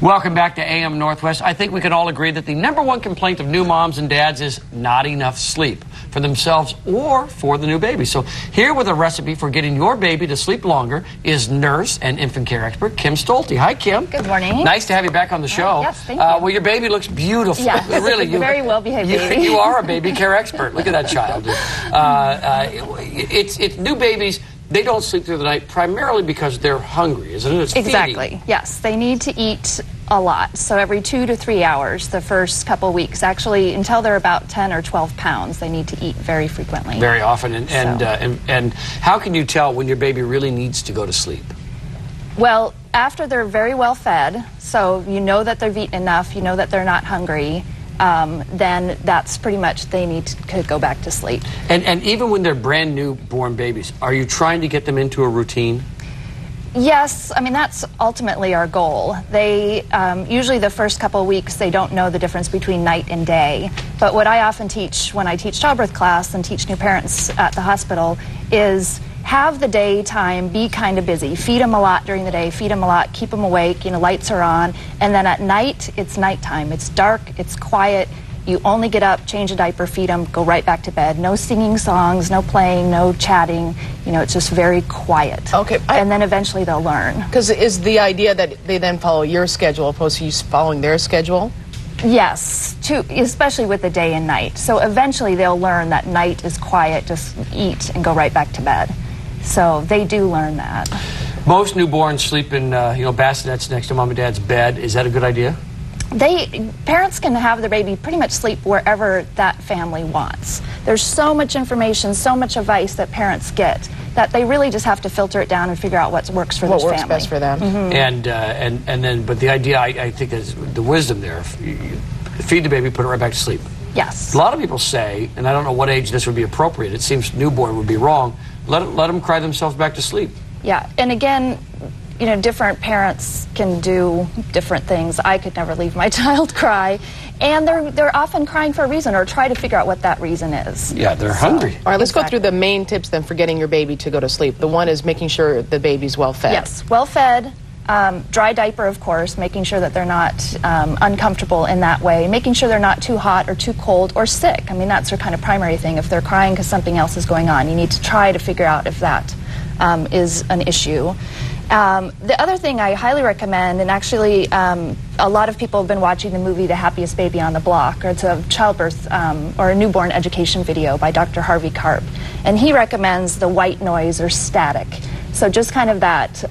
Welcome back to AM Northwest. I think we can all agree that the #1 complaint of new moms and dads is not enough sleep for themselves or for the new baby. So here with a recipe for getting your baby to sleep longer is nurse and infant care expert Kim Stolte. Hi, Kim. Good morning. Nice to have you back on the show. Yes, thank you. Well, your baby looks beautiful. Yes, really, very well behaved baby. You are a baby care expert. Look at that child. It's new babies. They don't sleep through the night primarily because they're hungry, isn't it? It's exactly. feeding. Yes, they need to eat a lot. So every 2 to 3 hours, the first couple weeks, actually until they're about 10 or 12 pounds, they need to eat very frequently. Very often. And how can you tell when your baby really needs to go to sleep? Well, after they're very well fed, so you know that they've eaten enough, you know that they're not hungry, then that's pretty much they need to go back to sleep. And even when they're brand new born babies, are you trying to get them into a routine? Yes, I mean that's ultimately our goal. They usually the first couple of weeks they don't know the difference between night and day. But what I often teach when I teach childbirth class and teach new parents at the hospital is have the daytime be kind of busy. Feed them a lot during the day, feed them a lot, keep them awake, you know, lights are on. And then at night, it's nighttime. It's dark, it's quiet. You only get up, change a diaper, feed them, go right back to bed. No singing songs, no playing, no chatting. You know, it's just very quiet. Okay. And then eventually they'll learn. Because is the idea that they then follow your schedule opposed to you following their schedule? Yes, especially with the day and night. So eventually they'll learn that night is quiet, just eat and go right back to bed. So they do learn that. Most newborns sleep in bassinets next to mom and dad's bed. Is that a good idea? Parents can have their baby pretty much sleep wherever that family wants. There's so much information, so much advice that parents get that they really just have to filter it down and figure out what works for their family. What works best for them. Mm-hmm. But the idea, I think, is the wisdom there. You feed the baby, put it right back to sleep. Yes. A lot of people say, and I don't know what age this would be appropriate, it seems newborn would be wrong, let them cry themselves back to sleep. Yeah, and again, you know, different parents can do different things. I could never leave my child cry, and they're often crying for a reason or try to figure out what that reason is. Yeah, they're hungry. All right, let's go through the main tips then for getting your baby to go to sleep. The one is making sure the baby's well fed. Yes, well fed. Dry diaper, of course, making sure that they're not uncomfortable in that way, making sure they're not too hot or too cold or sick. I mean, that's their kind of primary thing. If they're crying because something else is going on, you need to try to figure out if that is an issue. The other thing I highly recommend, and actually a lot of people have been watching the movie The Happiest Baby on the Block, or it's a childbirth or a newborn education video by Dr. Harvey Karp, and he recommends the white noise or static. So just kind of that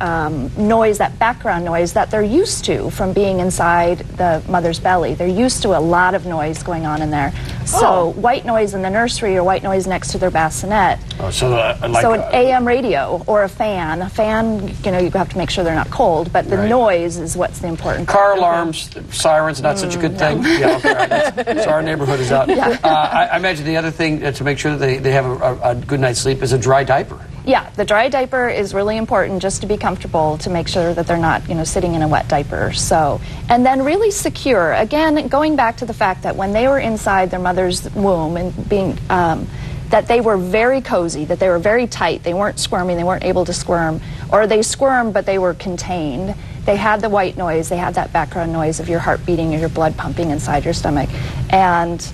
noise, that background noise that they're used to from being inside the mother's belly. They're used to a lot of noise going on in there. So white noise in the nursery or white noise next to their bassinet. So an AM radio or a fan. A fan, you know, you have to make sure they're not cold, but the noise is what's the important part. Car alarms, sirens, not such a good thing. Yeah, okay, right. So our neighborhood is out. Yeah. I imagine the other thing to make sure that they have a good night's sleep is a dry diaper. Yeah, the dry diaper is really important just to be comfortable, to make sure that they're not, you know, sitting in a wet diaper. So, and then really secure. Again, going back to the fact that when they were inside their mother's womb and being, that they were very cozy, that they were very tight. They weren't squirming, they weren't able to squirm, or they squirmed but they were contained. They had the white noise, they had that background noise of your heart beating or your blood pumping inside your stomach, and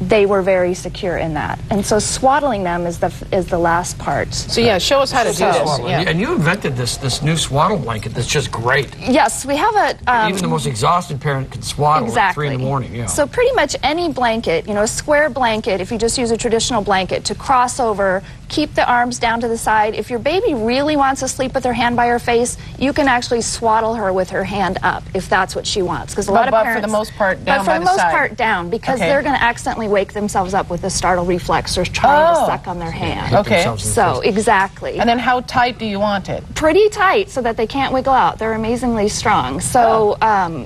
they were very secure in that. And so swaddling them is the last part. So yeah, show us how to do this. Yeah. And you invented this new swaddle blanket that's just great. Yes, we have a... even the most exhausted parent can swaddle at 3 in the morning. Yeah. So pretty much any blanket, you know, a square blanket, if you just use a traditional blanket, to cross over, keep the arms down to the side. If your baby really wants to sleep with her hand by her face, you can actually swaddle her with her hand up, if that's what she wants. Because a lot of parents... But for the most part, down by the side. But for the most part, down, because they're going to accidentally wake themselves up with a startle reflex or trying to suck on their hand. Okay. So, exactly. And then how tight do you want it? Pretty tight so that they can't wiggle out. They're amazingly strong. So,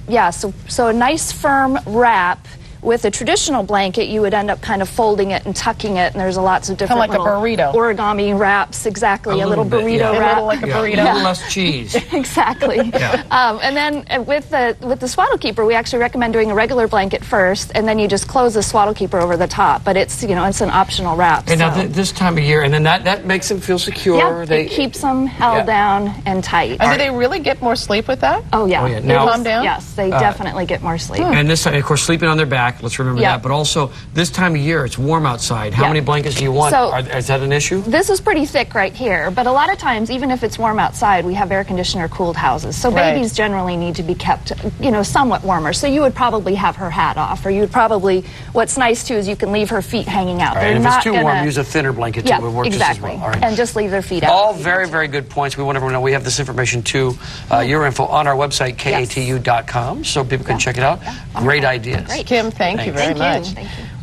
yeah, so a nice firm wrap With a traditional blanket, you would end up kind of folding it and tucking it, and there's lots of different Kind of like a burrito. origami wraps, exactly, a little bit, burrito yeah. wrap. A little like a burrito. A little less cheese. Exactly. Yeah. And then with the Swaddlekeeper, we actually recommend doing a regular blanket first, and then you just close the Swaddlekeeper over the top. But it's, you know, it's an optional wrap. And so. now this time of year, and then that makes them feel secure. Yeah, it keeps them held down and tight. And do they really get more sleep with that? Oh, yeah. Oh, yeah. They Now, calm down? Yes, they definitely get more sleep. and this time, of course, sleeping on their back. Let's remember Yeah. that. But also, this time of year, it's warm outside. How Yeah. many blankets do you want? So- Is that an issue? This is pretty thick right here, but a lot of times, even if it's warm outside, we have air conditioner cooled houses. So Right. babies generally need to be kept, you know, somewhat warmer. So you would probably have her hat off, or you would probably, what's nice too is you can leave her feet hanging out. All right, They're and if not it's too warm, gonna- use a thinner blanket Yeah, too. It works exactly. just as well. All right. And just leave their feet out. All very, very good points. We want everyone to know we have this information too, your info on our website, katu.com, so people can check it out. Great ideas. Great. Kim, thank you very Thank much. you. Thank you.